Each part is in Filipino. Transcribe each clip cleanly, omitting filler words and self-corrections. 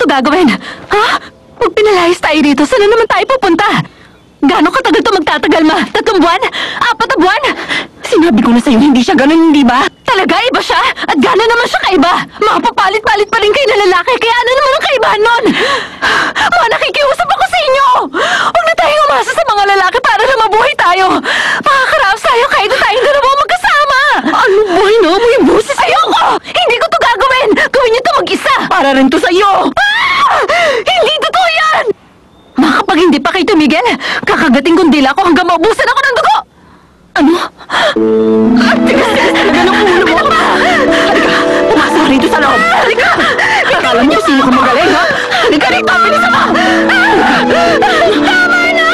to gagawin? Ha? Pag pinalayas tayo dito, saan na naman tayo pupunta? Gano'ng katagal to magtatagal, ma? 3 buwan? 4 na buwan? Sinabi ko na sa'yo, hindi siya ganun, hindi ba? Talaga, iba siya? At gano'n naman siya kaiba? Mapapalit-palit pa rin kayo na lalaki, kaya ano naman ang kaibahan nun? Ma, nakikiusap ako sa inyo! Huwag na tayong umasa sa mga lalaki para na mabuhay tayo! Makakaraos tayo kahit na tayong dalawang magkasama! Ano ba, mo yung boses? Ayoko! Hindi ko to gagawin! Gawin niyo to mag-isa! Para rin to sa'yo! Hindi totoo yan! Ma, kapag hindi pa kayo tumigil, kakagating kong dila ko hanggang maubusan ako ng dugo! Ano? Tigas-tigas talaga ng ulo mo! Halika! Pumasok ka rito sa loob! Halika! Akala mo kung sino ka magaling, ha? Halika rito! Bilisan mo! Tama na!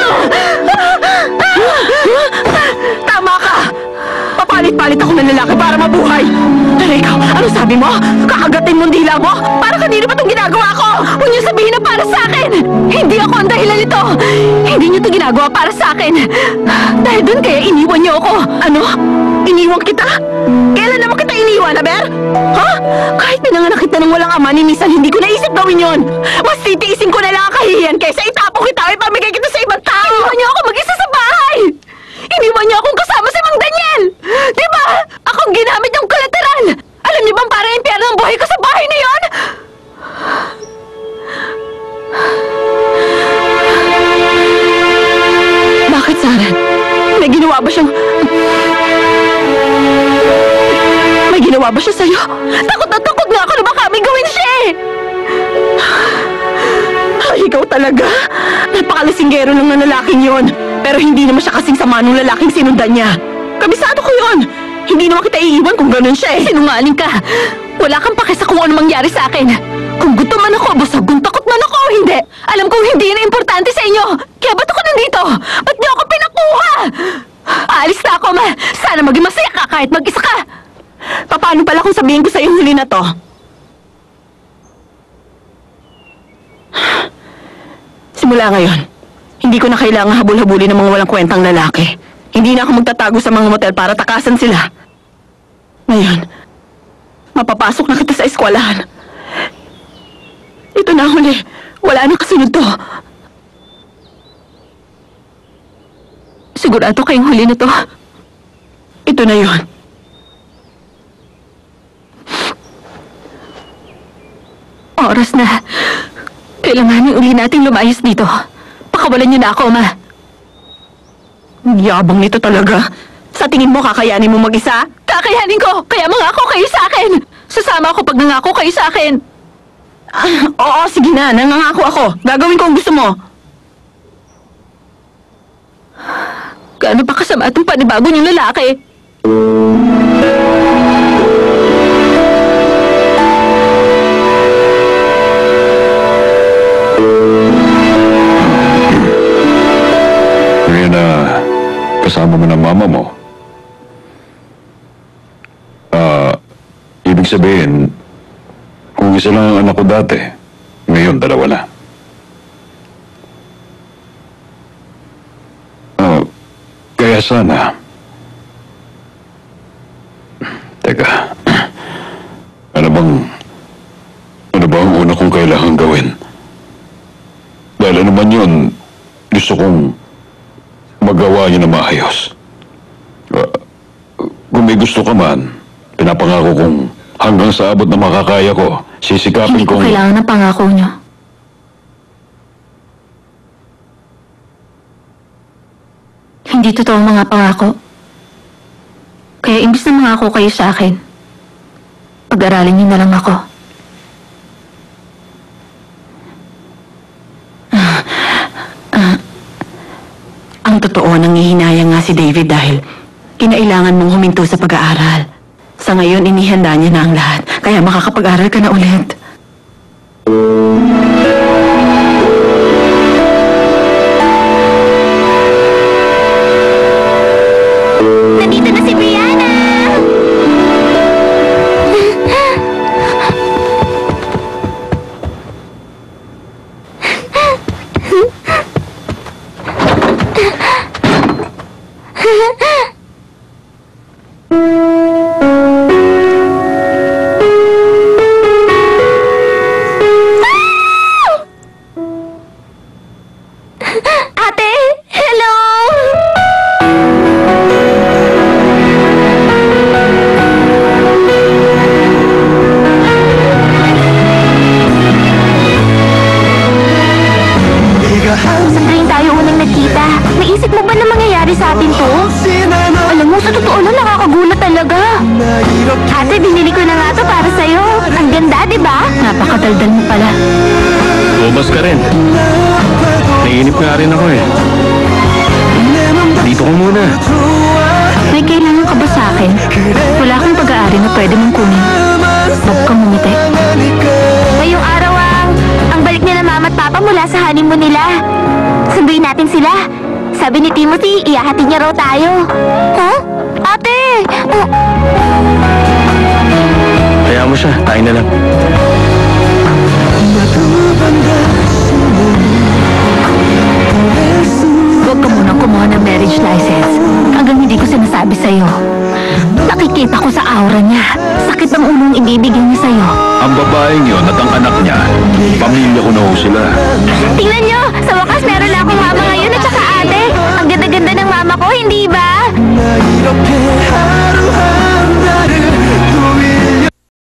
Tama ka! Papalit-palit ako ng lalaki para mabuhay! Pero ikaw, ano sabi mo? Kakagatin mong dila mo? Para kanino ba itong ginagawa ko? Huwag niyo sabihin na para sa akin! Hindi ako ang dahilan nito! Hindi niyo ito ginagawa para sa akin! Dahil doon kaya iniwan niyo ako! Ano? Iniwan kita? Kailan naman kita iniwan, Aber? Ha? Kahit pinanganak kita ng walang ama ni Nisan, hindi ko naisip gawin yon! Mas titiisin ko na lang ang kahihiyan kaysa itapong kita o ipamigay kita sa ibang tao! Iniwan niyo ako mag-isa sa bahay! Iniwan niyo akong kasama si Mang Daniel! Di ba? Akong ginamit yung kolateral! Alam niyo bang parang impyerno ang buhay ko sa bahay na yon? Bakit, Saren? May ginawa ba siyang... May ginawa ba siya sa'yo? Takot na takot nga ako na baka may gawin siya eh! Ay, ikaw talaga? Napakalisinggero lang ng lalaking yon. Pero hindi naman siya kasing sama nung lalaking sinundan niya. Kabisado ko yon. Hindi naman kita iiwan kung ganun siya eh. Sinungaling ka. Wala kang pake sa kung ano mangyari sa akin. Kung gutom man ako, busog, kung takot man ako o hindi. Alam kong hindi na importante sa inyo. Kaya ba't ako nandito? Ba't niyo ako pinakuha? Aalis na ako, ma. Sana maging masaya ka kahit mag-isa ka. Paano pala kung sabihin ko sa yung huli na to? Simula ngayon, hindi ko na kailangan habol-habulin ng mga walang kwentang lalaki. Hindi na ako magtatago sa mga motel para takasan sila. Ngayon, mapapasok na kita sa eskwelahan. Ito na huli. Wala nang kasunod to. Sigurado kayong huli na to. Ito na yon. Oras na. Kailanganin uli nating lumayas dito. Pakawalan niyo na ako, ma. Yabang nito talaga. Sa tingin mo, kakayanin mo mag-isa? Kakayanin ko! Kaya mangako kayo sa akin! Sasama ako pag nangako kayo sa akin! Oo, sige na. Nangangako ako. Gagawin ko ang gusto mo. Gaano ba kasama itong panibago niyong lalaki? Kasama mo ng mama mo. Ibig sabihin, kung isa lang ang anak ko dati, ngayon 2 na. Kaya sana... Teka, ano ba ang una kong kailangan gawin? Dahil ano man yun, gusto kong magawa niyo na maayos. Kung may gusto ka man, pinapangako kong hanggang sa abot na makakaya ko, sisikapin kong... Hindi ko kailangan ng pangako niyo. Hindi totoo ang mga pangako. Kaya imbis na mangako kayo sa akin, pag-aralin niyo na lang ako. Ang totoo, nangihinayang nga si David dahil kinailangan mong huminto sa pag-aaral. Sa ngayon, inihanda niya na ang lahat, kaya makakapag-aral ka na ulit. Nandito na si Brianna! Lumabas ka rin. Naiinip nga rin ako eh. Dito ka muna. May kailangan ka ba sa akin? Wala akong pag-aari na pwede mong kunin. Huwag kang mumiti. Ngayong araw ang balik nila mama at papa mula sa honeymoon nila. Sunduin natin sila. Sabi ni Timothy, iyahatid niya raw tayo. Huh? Ate! Kaya mo siya. Tayo na lang. Huwag ka munang kumuha ng marriage license hanggang hindi ko sinasabi sa'yo. Nakikita ko sa aura niya. Sakit ang ulong ibibigay niya sa'yo. Ang babaeng yun at ang anak niya, pamilya ko na ho sila. Tingnan niyo! Sa wakas meron na akong mama ngayon at saka ate. Ang ganda-ganda ng mama ko, hindi ba?